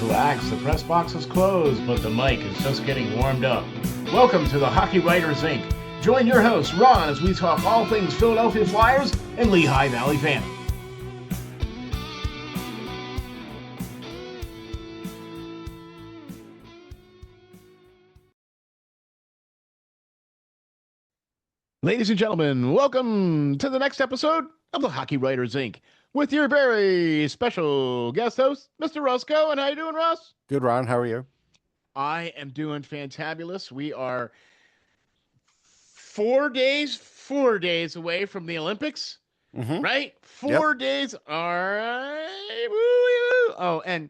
Relax, the press box is closed, but the mic is just getting warmed up. Welcome to the Hockey Writers Inc. Join your host, Ron, as we talk all things Philadelphia Flyers and Lehigh Valley fandom. Ladies and gentlemen, welcome to the next episode of the Hockey Writers Inc. with your very special guest host, Mr. Russ Cohen. How you doing, Russ? Good, Ron. How are you? I am doing fantabulous. We are 4 days away from the Olympics, right? Yep. 4 days. All right. Woo-woo. Oh, and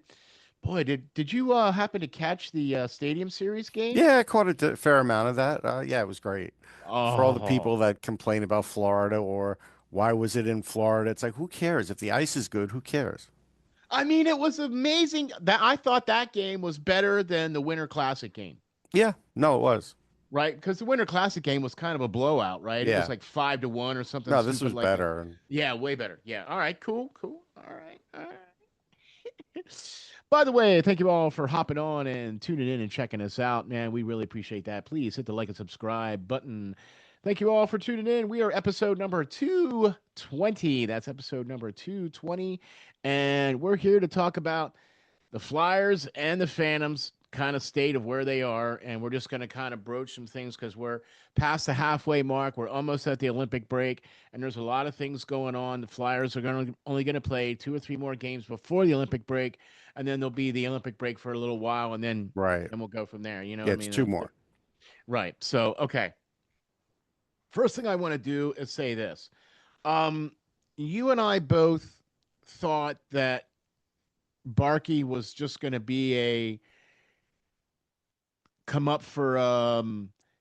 boy, did you happen to catch the Stadium Series game? Yeah, I caught a fair amount of that. Yeah, it was great. For all the Oh, people that complain about Florida or why was it in Florida, it's like, who cares? If the ice is good, who cares? I mean, it was amazing. That I thought that game was better than the Winter Classic game. Yeah, no, it was. Right, because the Winter Classic game was kind of a blowout, right? It was Yeah. like 5-1 or something No, this stupid was like that. better. And Yeah, way better. Yeah. All right. Cool. Cool. All right. All right. By the way, thank you all for hopping on and tuning in and checking us out, man. We really appreciate that. Please hit the like and subscribe button. Thank you all for tuning in. We are episode number 220. That's episode number 220. And we're here to talk about the Flyers and the Phantoms kind of state of where they are. And we're just going to kind of broach some things because we're past the halfway mark. We're almost at the Olympic break, and there's a lot of things going on. The Flyers are only going to play 2 or 3 more games before the Olympic break, and then there'll be the Olympic break for a little while, and then right. we'll go from there. You know what Yeah, I it's mean? two more. Right. So, okay. First thing I want to do is say this. Um, you and I both thought that Barkey was just going to be a come up for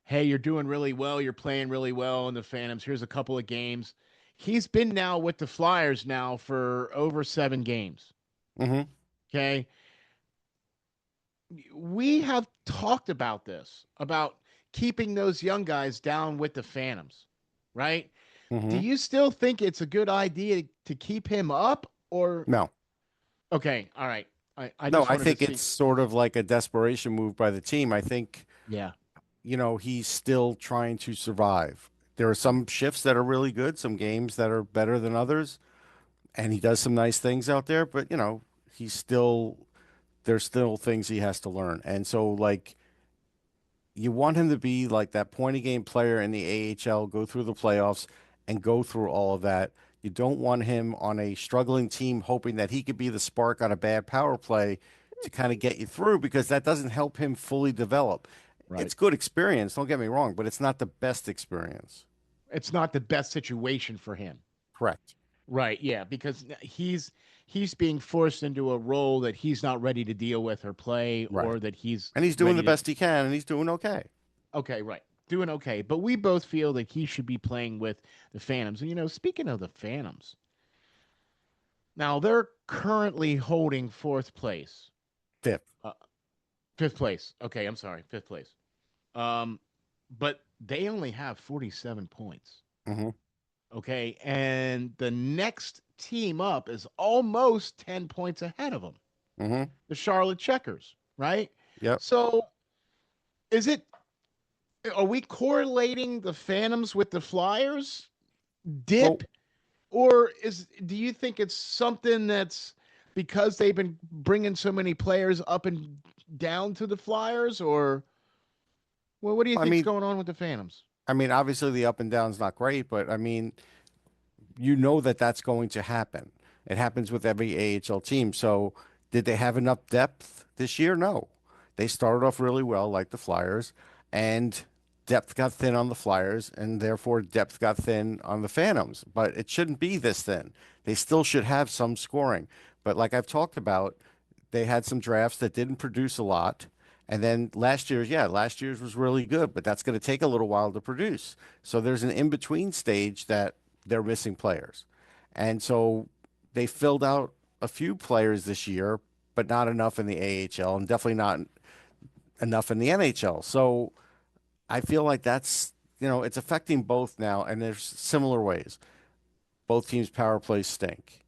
hey, you're doing really well, you're playing really well in the Phantoms. Here's a couple of games. He's been now with the Flyers now for over 7 games. Mm-hmm. Okay? We have talked about this, about keeping those young guys down with the Phantoms, right? Do Mm-hmm. you still think it's a good idea to keep him up or No. okay, all right. I No, just I wanted to think see. it's sort of like a desperation move by the team. I think, Yeah. he's still trying to survive. There are some shifts that are really good, some games that are better than others, and he does some nice things out there, but he's still there's still things he has to learn. And so, like, you want him to be like that point a game player in the AHL, go through the playoffs and go through all of that. You don't want him on a struggling team hoping that he could be the spark on a bad power play to kind of get you through because that doesn't help him fully develop. Right. It's good experience, don't get me wrong, but it's not the best experience. It's not the best situation for him. Correct. Right, yeah, because he's being forced into a role that he's not ready to deal with or play, Right. or that he's And he's doing the ready to. best he can and he's doing okay. Okay, right, doing okay. But we both feel that he should be playing with the Phantoms. And speaking of the Phantoms, now they're currently holding fourth place, Fifth. uh, fifth place. Okay, I'm sorry, fifth place. Um, but they only have 47 points. Mm-hmm. Okay, and the next team up is almost 10 points ahead of them. Mm-hmm. The Charlotte Checkers, right? Yep. So is it are we correlating the Phantoms with the Flyers Well, dip, or do you think it's something that's because they've been bringing so many players up and down to the Flyers, or well, what do you I think's mean, going on with the Phantoms? obviously the up and down's not great, but you know that that's going to happen. It happens with every AHL team. So, did they have enough depth this year? No. They started off really well, like the Flyers, and depth got thin on the Flyers, and therefore depth got thin on the Phantoms. But it shouldn't be this thin. They still should have some scoring. But like I've talked about, they had some drafts that didn't produce a lot. And then last year's was really good, but that's going to take a little while to produce. So there's an in-between stage that they're missing players. And so they filled out a few players this year, but not enough in the AHL and definitely not enough in the NHL. So I feel like it's affecting both now, and there's similar ways. Both teams' power plays stink.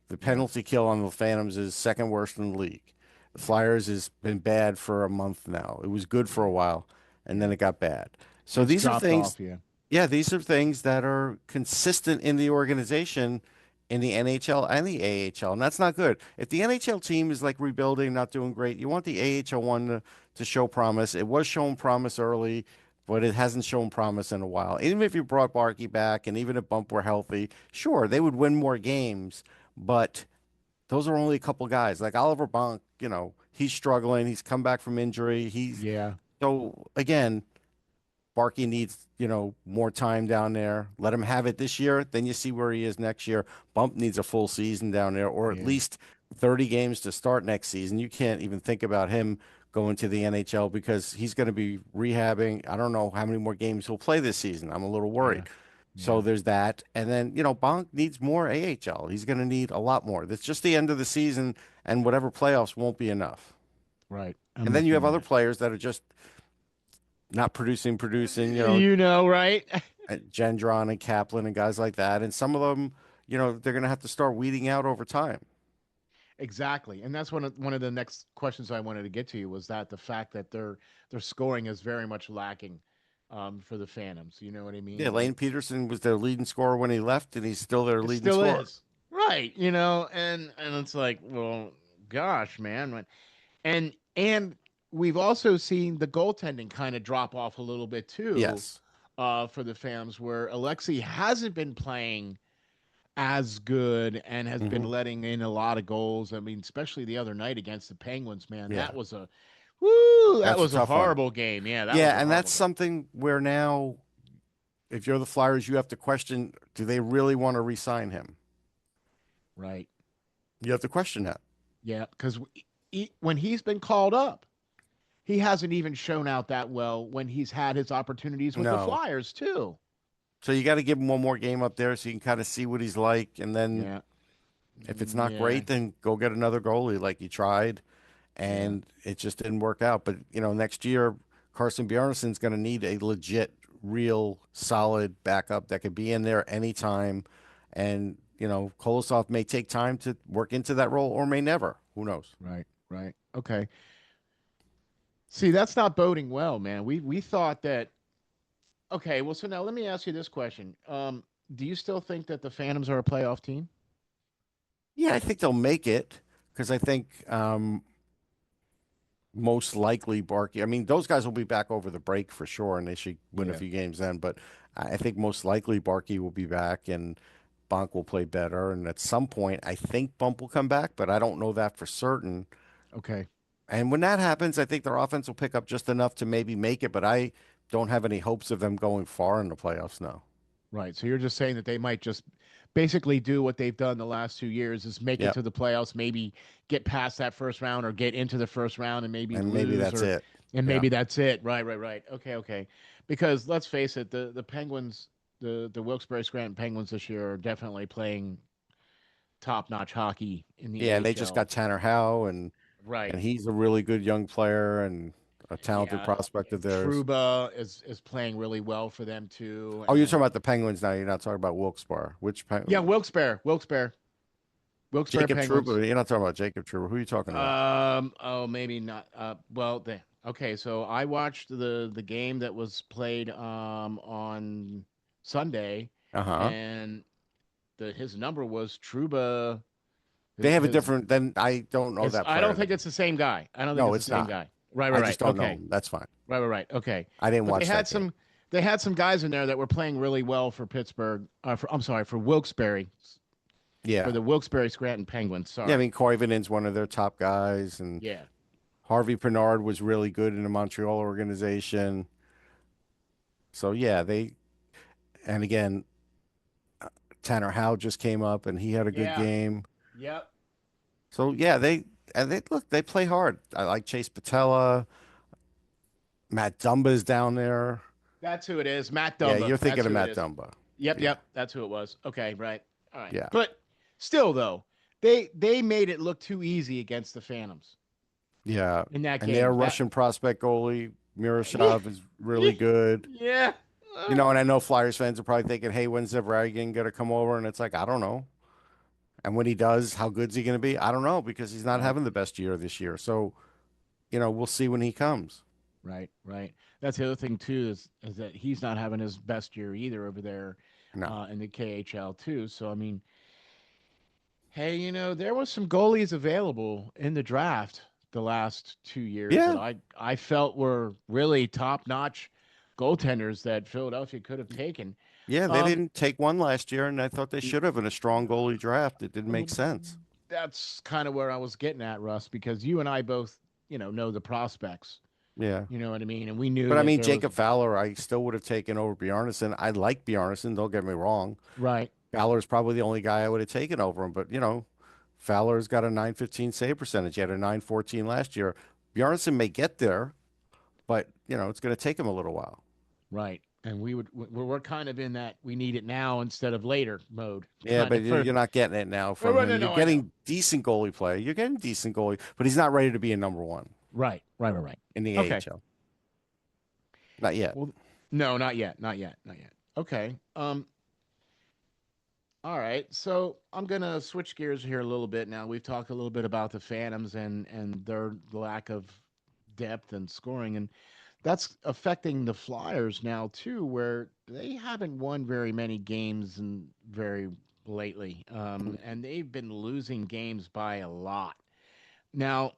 The Yeah. penalty kill on the Phantoms is second worst in the league. The Flyers has been bad for a month now. It was good for a Yeah, while, and then yeah. it got bad. So It's these are dropped things, off. Yeah, yeah, these are things that are consistent in the organization in the NHL and the AHL, and that's not good. If the NHL team is like rebuilding, not doing great, you want the AHL one to show promise. It was showing promise early, but it hasn't shown promise in a while. Even if you brought Barkey back and even if Bump were healthy, sure, they would win more games, but those are only a couple guys. Like Oliver Bonk, he's struggling. He's come back from injury. He's yeah, so again, Barkey needs, more time down there. Let him have it this year. Then you see where he is next year. Bump needs a full season down there, or at yeah, least 30 games to start next season. You can't even think about him going to the NHL because he's going to be rehabbing. I don't know how many more games he'll play this season. I'm a little yeah, worried. So yeah. there's that. And then, Bonk needs more AHL. He's going to need a lot more. That's just the end of the season, and whatever playoffs won't be enough. Right. I'm And then with you you have on other that. players that are just not producing, You know, right? Gendron and Kaplan and guys like that. And some of them, they're going to have to start weeding out over time. Exactly, and that's one of the next questions I wanted to get to you was that the fact that their scoring is very much lacking for the Phantoms. You know what I Yeah, mean? Lane Like Peterson was their leading scorer when he left, and he's still their it leading still scorer. is, right? You know, and it's like, well, gosh, man, and we've also seen the goaltending kind of drop off a little bit too Yes. for the Phantoms, where Alexei hasn't been playing as good and has been Hmm. letting in a lot of goals. I mean, especially the other night against the Penguins, man. Yeah, That that's a was a tough one. horrible game. Yeah, that was Yeah, a and horrible that's game. something where now, if you're the Flyers, you have to question, do they really want to re-sign him? Right. You have to question that. Yeah, because when he's been called up, he hasn't even shown out that well when he's had his opportunities with the No. Flyers too. So you got to give him one more game up there so you can kind of see what he's like. And then Yeah. if it's not Yeah. great, then go get another goalie like you tried. Yeah. And it just didn't work out. But next year Carson Bjarnason's going to need a legit, real, solid backup that could be in there anytime. And Kolosov may take time to work into that role, or may never. Who knows? Right. Right. Okay. See, that's not boding well, man. We thought that. Okay. Well, so now let me ask you this question. Do you still think that the Phantoms are a playoff team? Yeah, I think they'll make it because I think most likely Barkey. I mean, those guys will be back over the break for sure, and they should win a Yeah. few games then. But I think most likely Barkey will be back, and Bonk will play better. And at some point, I think Bump will come back, but I don't know that for certain. Okay. And when that happens, I think their offense will pick up just enough to maybe make it. But I don't have any hopes of them going far in the playoffs now. Right. So you're just saying that they might just basically do what they've done the last 2 years is make it Yep, to the playoffs, maybe get past that first round or get into the first round and maybe and maybe lose that's or it. and Yeah, maybe that's it. Right, right, right. Okay, okay. Because let's face it, the Penguins, the Wilkes-Barre Scranton Penguins this year are definitely playing top-notch hockey in the yeah, and they just AHL. got Tanner Howe, and Right. he's a really good young player and a talented Yeah. prospect of theirs. Truba is playing really well for them too. Oh, you're talking And about the Penguins now. You're not talking about Wilkes-Barre. yeah, Wilkes-Barre Jacob Penguins. Trouba? You're not talking about Jacob Trouba. Who are you talking about? Oh, maybe not. Well, okay. So I watched the game that was played on Sunday, Uh-huh. and his number was Truba. They have a His different, then I don't know it's. that I player don't think then. it's the same guy. I don't think No, it's the it's same not. guy. Right, right, I right. just don't know Okay, him. That's fine. right, right, right. Okay, I didn't but they watch had that game. some. They had some guys in there that were playing really well for Pittsburgh. I'm sorry, for Wilkes-Barre, for Yeah. the Wilkes-Barre Scranton Penguins. Yeah, I Sorry. mean, Koivinen's one of their top guys, and Yeah. Harvey Pinard was really good in the Montreal organization. So, yeah, and again, Tanner Howe just came up and he had a good Yeah. game. Yep. So, yeah, they play hard. I like Chase Patella. Matt Dumba's down there. That's who it is. Matt Yeah, Dumba. you're That's thinking of who it Matt is. Dumba. Yep, Yeah. yep. That's who it was. Okay, right. All right. Yeah. But still though, they made it look too easy against the Phantoms Yeah. in that And their game. That Russian prospect goalie, yeah, Miroshov, is yeah, really good. yeah. And I know Flyers fans are probably thinking, hey, when's Zavragin going to come over? And it's like, I don't know. And when he does, how good's he going to be? I don't know because he's not Right. having the best year this year. So, we'll see when he comes. Right, right. That's the other thing too is that he's not having his best year either over there No. in the KHL too. So I mean, hey, there was some goalies available in the draft the last 2 years that Yeah. I felt were really top notch goaltenders that Philadelphia could have taken. Yeah, they Um, didn't take one last year, and I thought they y- should have in a strong goalie draft. It didn't make well, sense. that's kind of where I was getting at, Russ, because you and I both, know the prospects. Yeah. You know what I mean? And we knew But I that mean, there was Jacob Fowler, I still would have taken over Bjarnason. I like Bjarnason, don't get me wrong. right, Fowler's probably the only guy I would have taken over him, but Fowler's got a 915 save percentage. He had a 914 last year. Bjarnason may get there, but it's going to take him a little while. right. And we're kind of in that we need it now instead of later mode, Yeah, kind but of you're for. you're not getting it now Oh, from well, him. no, You're no, I know. getting decent goalie play. You're getting decent goalie, but he's not ready to be a number one Right, right, right, right. in the Okay. AHL. Not yet. Well, no, not yet, not yet, not yet. Okay. All right. So I'm gonna switch gears here a little bit now. We've talked a little bit about the Phantoms and their lack of depth and scoring, and that's affecting the Flyers now too, where they haven't won very many games and very lately, and they've been losing games by a lot. Now,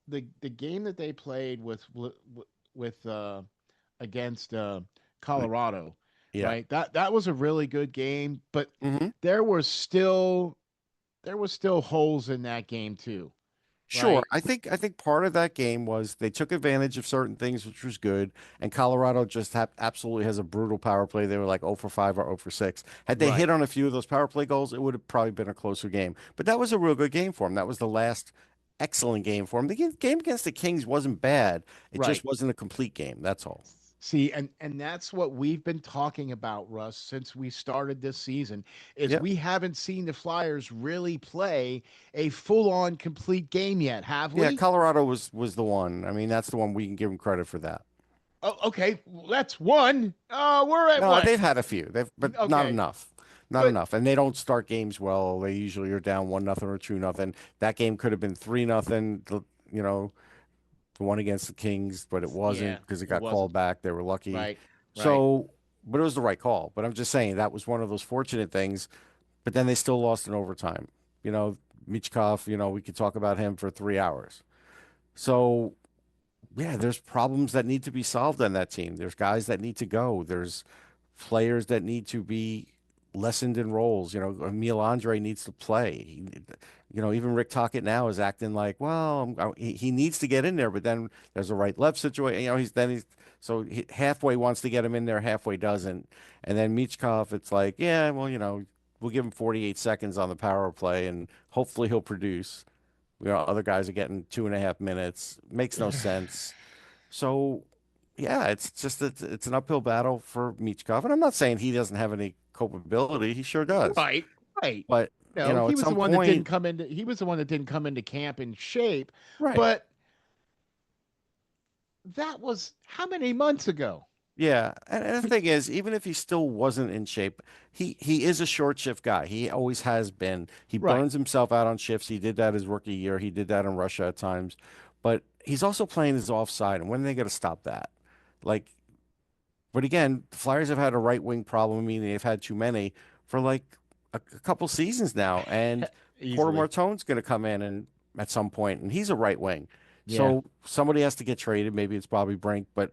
the game that they played with against Colorado, Yeah. right? That was a really good game, but Hmm. there were still there was still holes in that game too, Sure. right? I think part of that game was they took advantage of certain things, which was good. And Colorado just absolutely has a brutal power play. They were like 0 for 5 or 0 for 6. Had they hit Right. on a few of those power play goals, it would have probably been a closer game. But that was a real good game for them. That was the last excellent game for them. The game against the Kings wasn't bad. It just Right. wasn't a complete game. That's all. See, and that's what we've been talking about, Russ, since we started this season, is Yeah. we haven't seen the Flyers really play a full-on complete game yet, have Yeah, we? Colorado was the one. I mean, that's the one we can give them credit for that. Oh, okay, well, that's one. We're at No, what? they've had a few. But not Okay, enough. Not but enough. And they don't start games well. They usually are down 1-0 or 2-0. That game could have been 3-0, you know, the one against the Kings, but it yeah, wasn't because it it got wasn't. called back. They were lucky. Right, right. So, but it was the right call. But I'm just saying that was one of those fortunate things. But then they still lost in overtime. You know, Michkov, we could talk about him for 3 hours. So yeah, there's problems that need to be solved on that team. There's guys that need to go. There's players that need to be lessened in roles. Emil Andre needs to play. Even Rick Tocchet now is acting like, well, he needs to get in there, but then there's a right left situation. He halfway wants to get him in there, halfway doesn't. And then Michkov, it's like, yeah, well, we'll give him 48 seconds on the power play and hopefully he'll produce. Other guys are getting 2.5 minutes. Makes no sense. So, yeah, it's just it's an uphill battle for Michkov, and I'm not saying he doesn't have any culpability. He sure does. Right, right. But No, he at was the some one that didn't point, come into. He was the one that didn't come into camp in shape. right? But that was how many months ago? Yeah, and the thing is, even if he still wasn't in shape, he is a short shift guy. He always has been. He Right, burns himself out on shifts. He did that his rookie year. He did that in Russia at times, but he's also playing his offside. And when are they going to stop that? Like, but again, the Flyers have had a right wing problem, meaning they've had too many for like a couple seasons now. And Porter easily. Martone's going to come in and at some point, and he's a right wing. Yeah. So somebody has to get traded. Maybe it's Bobby Brink, but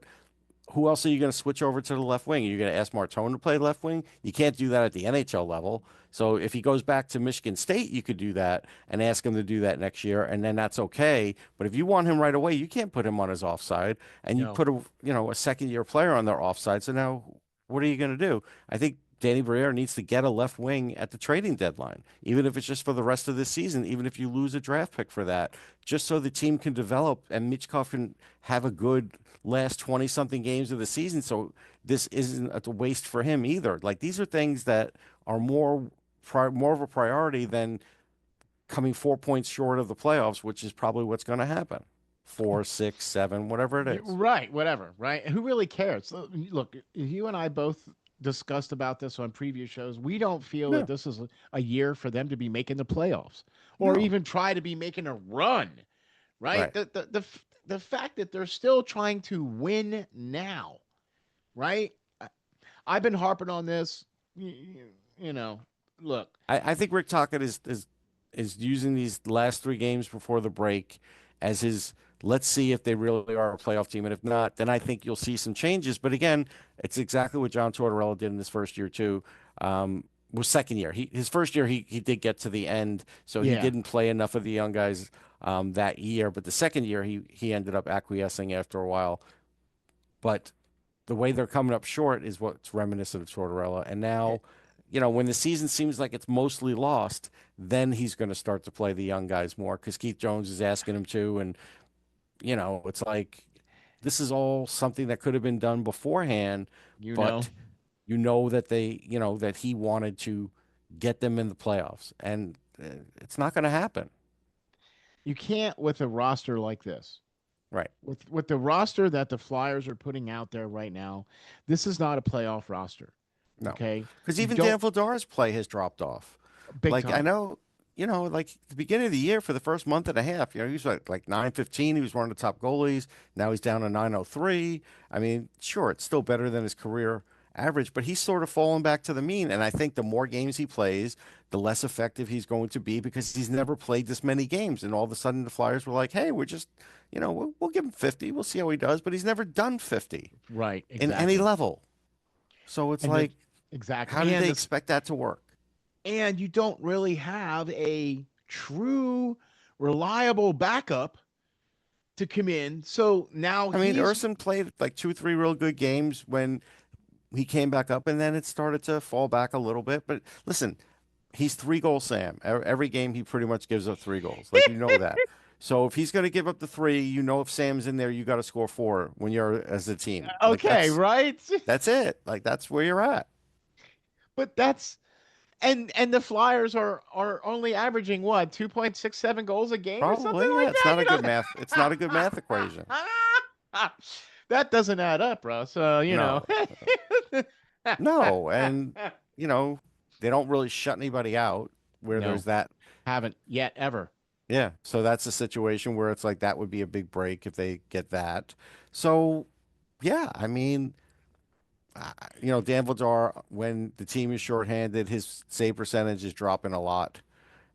who else are you going to switch over to the left wing? Are you going to ask Martone to play left wing? You can't do that at the NHL level. So if he goes back to Michigan State, you could do that and ask him to do that next year, and then that's okay. But if you want him right away, you can't put him on his offside, and you No. put a second year player on their offside. So now what are you going to do? I think Danny Briere needs to get a left wing at the trading deadline, even if it's just for the rest of the season, even if you lose a draft pick for that, just so the team can develop and Michkov can have a good last 20 something games of the season. So this isn't a waste for him either. Like these are things that are more of a priority than coming 4 points short of the playoffs, which is probably what's going to happen. 4, 6, 7, whatever it is. Right, whatever, right? Who really cares? Look, you and I both discussed about this on previous shows. We don't feel that No, this is a year for them to be making the playoffs or no, even try to be making a run, right? right. The fact that they're still trying to win now, right? I've been harping on this. You know, look, I think Rick Tocchet is using these last three games before the break as his let's see if they really are a playoff team. And if not, then I think you'll see some changes. But again, it's exactly what John Tortorella did in his first year too. Was second year. His first year he did get to the end, so he yeah, didn't play enough of the young guys that year. But the second year he ended up acquiescing after a while. But the way they're coming up short is what's reminiscent of Tortorella. And eh, now, when the season seems like it's mostly lost, then he's going to start to play the young guys more because Keith Jones is asking him to. And, it's like this is all something that could have been done beforehand, you know, but that that he wanted to get them in the playoffs. And it's not going to happen. you can't with a roster like this. Right. With the roster that the Flyers are putting out there right now, this is not a playoff roster. No, Okay, because you even don't Dan Vladara's play has dropped off. big Like I time, know, like the beginning of the year for the first month and a half, he was like 915. He was one of the top goalies. Now he's down to 903. I mean, sure, it's still better than his career average, but he's sort of fallen back to the mean. And I think the more games he plays, the less effective he's going to be because he's never played this many games. And all of a sudden, the Flyers were like, "Hey, we're just, we'll give him 50. We'll see how he does." But he's never done 50 right? in any Exactly, level. So it's and the like, exactly, how did they expect that to work? and you don't really have a true reliable backup to come in. So now I mean, he's Urson played like two, three real good games when he came back up, and then it started to fall back a little bit. But listen, he's 3 goal Sam. Every game he pretty much gives up 3 goals. Like that. So if he's going to give up the three, if Sam's in there, you got to score four when you're as a team. Like okay, right? that's it. Like that's where you're at. But that's and the Flyers are only averaging what 2.67 goals a game or something Probably, yeah. like It's not a good that. math. It's not a good math equation. That doesn't add up, Russ. No, no, and you know they don't really shut anybody out where No, there's that. haven't yet ever. Yeah, so that's a situation where it's like that would be a big break if they get that. So, yeah, I mean, Dan Vladar, when the team is shorthanded, his save percentage is dropping a lot.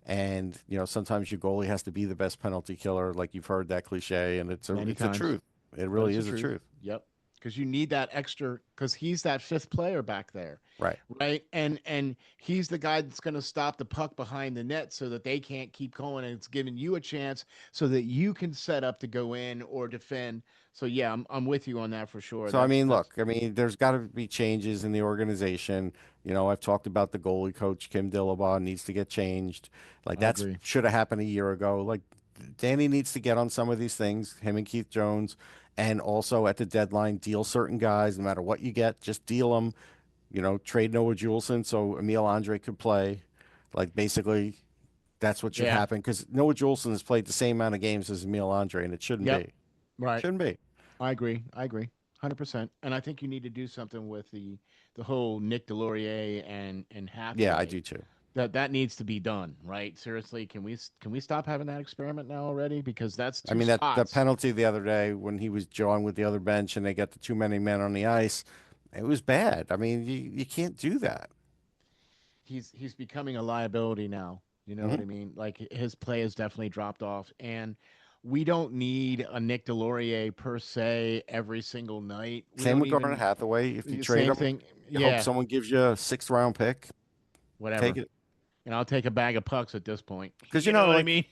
And, sometimes your goalie has to be the best penalty killer. Like you've heard that cliche, and Many it's a times, truth. It but really it's the is a truth. truth. Yep. Because you need that extra. Because he's that fifth player back there, Right. right? And he's the guy that's going to stop the puck behind the net so that they can't keep going, and it's giving you a chance so that you can set up to go in or defend. So yeah, I'm with you on that for sure. So I mean, That's look, I mean, there's got to be changes in the organization. I've talked about the goalie coach Kim Dillabaugh needs to get changed. Like I that's agree. should have happened a year ago. Like Danny needs to get on some of these things. Him and Keith Jones, and also at the deadline, deal certain guys. No matter what you get, just deal them. Trade Noah Juleson so Emil Andre could play. Like basically, that's what should Yeah. happen because Noah Juleson has played the same amount of games as Emil Andre, and it shouldn't Yep. be. Right. Shouldn't be. I agree. I agree. 100%. And I think you need to do something with the whole Nick Delorier and Yeah, I Hathaway. do too. That needs to be done, right? Seriously, can we stop having that experiment now already? Because that's I two mean that spots. penalty the other day when he was jawing with the other bench and they got the too many men on the ice, it was bad. I mean, you can't do that. He's becoming a liability now. You know what Hmm. I mean? Like his play has definitely dropped off, and we don't need a Nick Delorier per se every single night. We Same don't with Garnet even Hathaway. If you trade same him, thing. you hope Yeah, someone gives you a sixth round pick. Take whatever. it And I'll take a bag of pucks at this point. because You know what I like mean?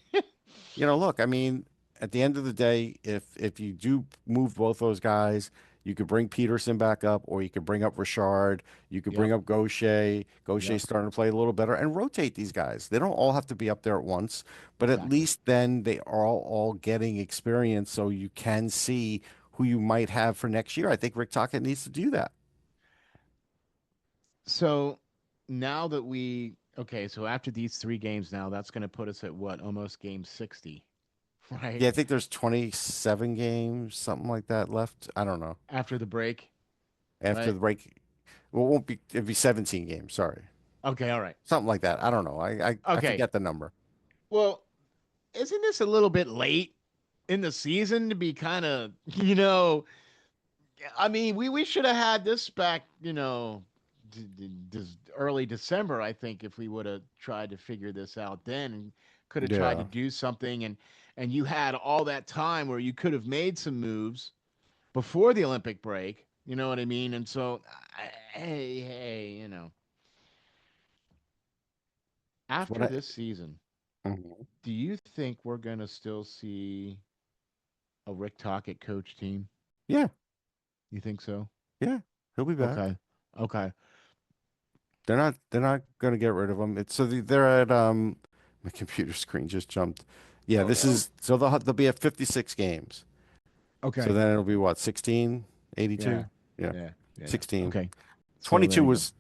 look, I mean, at the end of the day, if you do move both those guys, you could bring Peterson back up, or you could bring up Richard. You could bring Yep. up Gaucher. Gaucher's Yep. starting to play a little better, and rotate these guys. They don't all have to be up there at once, but at Exactly. least then they are all getting experience, so you can see who you might have for next year. I think Rick Tocchet needs to do that. So now that okay, so after these three games now, that's going to put us at what? Almost game 60, right? Yeah, I think there's 27 games, something like that left. I don't know. After the break, After right? the break, Well, it won't be. It'd be 17 games. Sorry, Okay, all right. something like that. I don't know. I Okay. forget the number. Well, isn't this a little bit late in the season to be kind of, you know, I mean, we should have had this back, early December, I think, if we would have tried to figure this out then and could have tried to Yeah. do something and you had all that time where you could have made some moves before the Olympic break, you know what I mean? And so hey, It's what after I. this season, Mhm. do you think we're going to still see a Rick Tocchet coach team? Yeah. You think so? Yeah. He'll be back. Okay. Okay. They're not going to get rid of him. It's so they're at my computer screen just jumped. Yeah, Oh this no. is so they'll be at 56 games. So Okay. then it'll be what, 16, Yeah. 82? Yeah, Yeah. Yeah. 16. Okay. So there 22 you go. was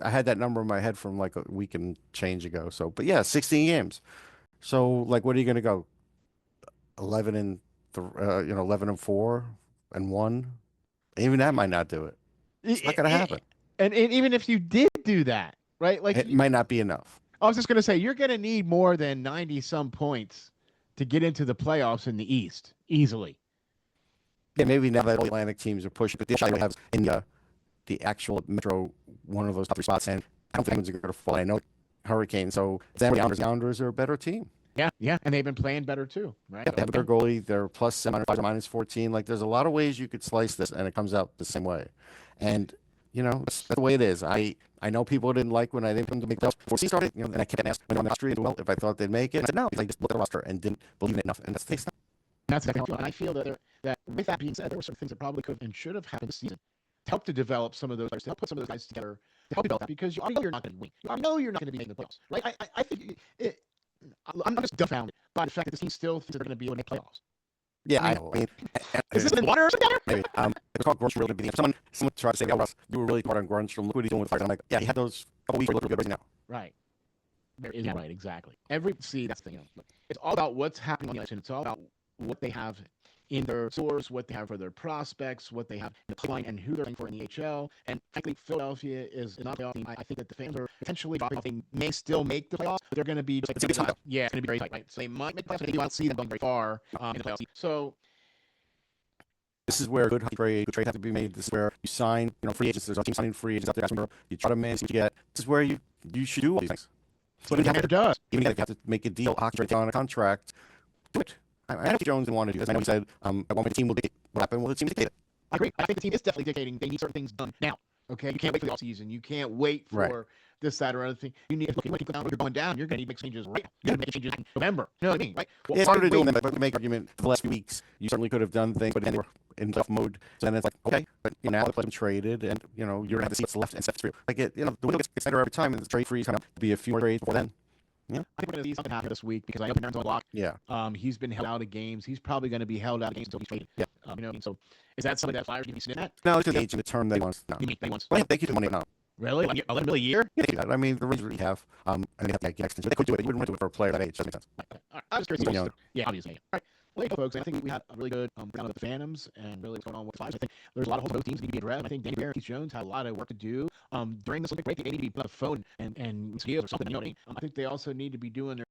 I had that number in my head from like a week and change ago. So, but yeah, 16 games. So like what are you going to go? 11 and 11 and 4 and 1? Even that might not do it. It's not I- going to I- happen. and even if you did do that, right? Like It might not be enough. I was just going to say, you're going to need more than 90 some points to get into the playoffs in the East easily. Yeah, maybe now that all the Atlantic teams are pushing, but the issue I have in the actual Metro, one of those top three spots, and I don't think anyone's going to fall. I know Hurricane, so the Islanders are a better team. Yeah, yeah, and they've been playing better too, right? Yeah, they have a better goalie. They're plus 7, minus 14. Like, there's a lot of ways you could slice this, and it comes out the same way. And, that's the way it is. I know people didn't like when I didn't come to make playoffs before the season started, and I kept getting asked when on the street, well, if I thought they'd make it. I said, no, because I just looked at the roster and didn't believe in it enough. And that's the thing. That's exactly how I feel. And I feel that with that being said, there were some things that probably could and should have happened this season to help to develop some of those players, to help put some of those guys together, to help develop that because you already know you're not going to win. You already know you're not going to be making the playoffs, right? I think I'm just dumbfounded by the fact that this team still thinks they're going to be able to make playoffs. Yeah, I I mean, know. I mean, is this in water or something? maybe. It was called Grunch really beginning. Someone tried to say, "Oh, Russ, you were really hard on Grunch. Look what he's doing with fires." I'm like, yeah, he had those couple weeks where he looked good right now. Right. There is right, exactly. That's the thing. It's all about what's happening on the ice, and it's all about what they have in their stores, what they have for their prospects, what they have in the pipeline, and who they're playing for in the HL. And frankly, Philadelphia is not a playoff team. I think that the fans are potentially dropping off. They may still make the playoffs, but they're going to be just like It's gonna be tough. yeah, it's going to be very tight, right? So they might make the playoffs, but I don't see them going very far in the playoffs. So This is where good trade have to be made. This is where you sign, free agents. There's a team signing free agents out there. You try to manage what you get. This is where you should do all these things. what the does. Even if you have to make a deal, hockey trade on a contract, do it. I know Jones didn't want to do this. I know he said at one point the team will dictate what happened. Well, the team dictated. I agree. I think the team is definitely dictating they need certain things done now. Okay, you can't wait for the offseason. You can't wait Right. for this, that, or other thing. You need look, you go down, you're going down. You're going to need to make changes right now. You're going to make changes in November. You know what I mean, right? Well, Yeah, it's harder to do them, but we make argument for the last few weeks. You certainly could have done things, but then they were in tough mode. So then it's like, okay, but now the players been traded, and you're gonna have to see what's left and stuff through. Like the window gets tighter every time, and the trade freeze kind of be a few more trades before then. Yeah, I think we're going to see something happen this week because I know Panarin's on the block. yeah, He's been held out of games. He's probably going to be held out of games until he's traded. yeah. So is that something that Flyers need to be sitting at? No, it's just the age and the term they want. No, You mean they want? well, they keep the money now. Really? Like $11 million a year? Yeah, they do that. I mean, the Rangers really have, and they have to get extension. They could do it. You wouldn't want to do it for a player that age. Doesn't make sense. All right. I was curious. He's young. Yeah, obviously. All right. Well, there you go, folks. I think we had a really good round of the Phantoms and really what's going on with the Flyers. I think there's a lot of holes both teams need to be addressed. I think Danny Bear and Keith Jones had a lot of work to do during this Olympic break. They need to be put on the phone and skills or something. You know what I mean? I think they also need to be doing their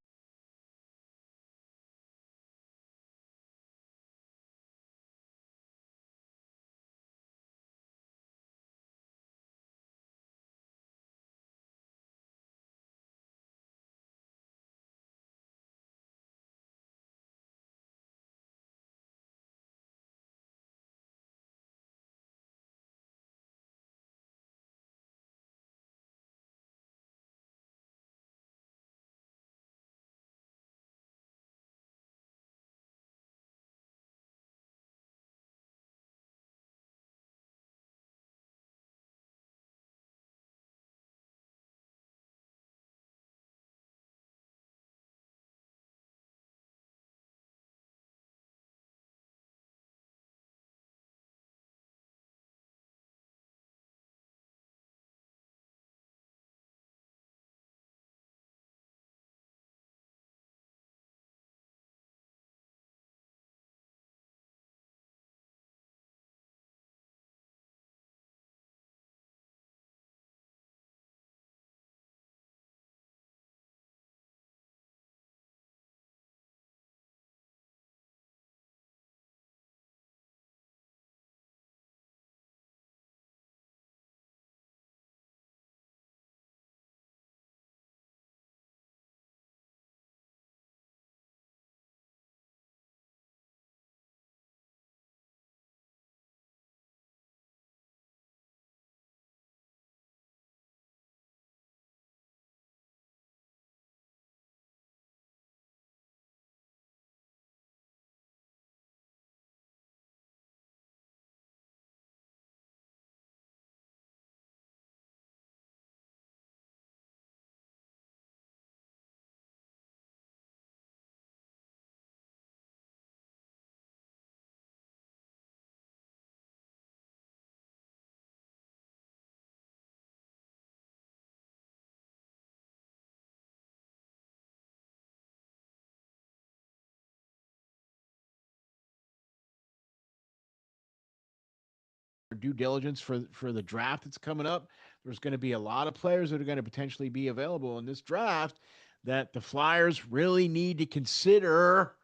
due diligence for the draft that's coming up. There's going to be a lot of players that are going to potentially be available in this draft that the Flyers really need to consider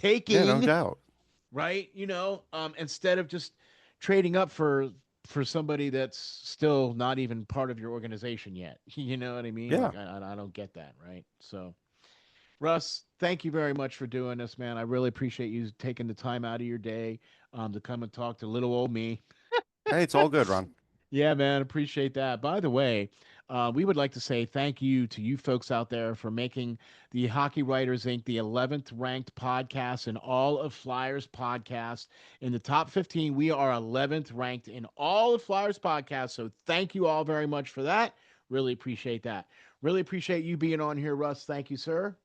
Yeah, no taking, doubt. right? Instead of just trading up for somebody that's still not even part of your organization yet. You know what I mean? Yeah. Like I don't get that, right? So Russ, thank you very much for doing this, man. I really appreciate you taking the time out of your day to come and talk to little old me. Hey, it's all good, Ron. Yeah, man, appreciate that. By the way, we would like to say thank you to you folks out there for making the Hockey Writers Inc. the 11th ranked podcast in all of Flyers podcasts. In the top 15, we are 11th ranked in all of Flyers podcasts. So thank you all very much for that. Really appreciate that. Really appreciate you being on here, Russ. Thank you, sir.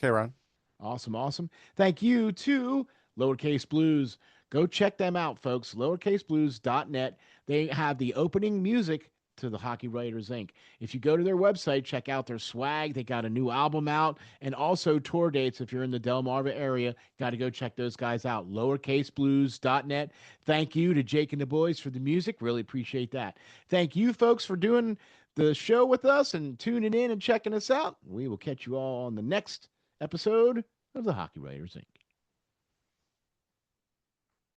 Okay, Ron. Awesome, awesome. Thank you to Lowercase Blues. Go check them out, folks. LowercaseBlues.net. They have the opening music to the Hockey Writers Inc. If you go to their website, check out their swag. They got a new album out and also tour dates. If you're in the Delmarva area, got to go check those guys out. LowercaseBlues.net. Thank you to Jake and the boys for the music. Really appreciate that. Thank you, folks, for doing the show with us and tuning in and checking us out. We will catch you all on the next episode of the Hockey Writers Inc.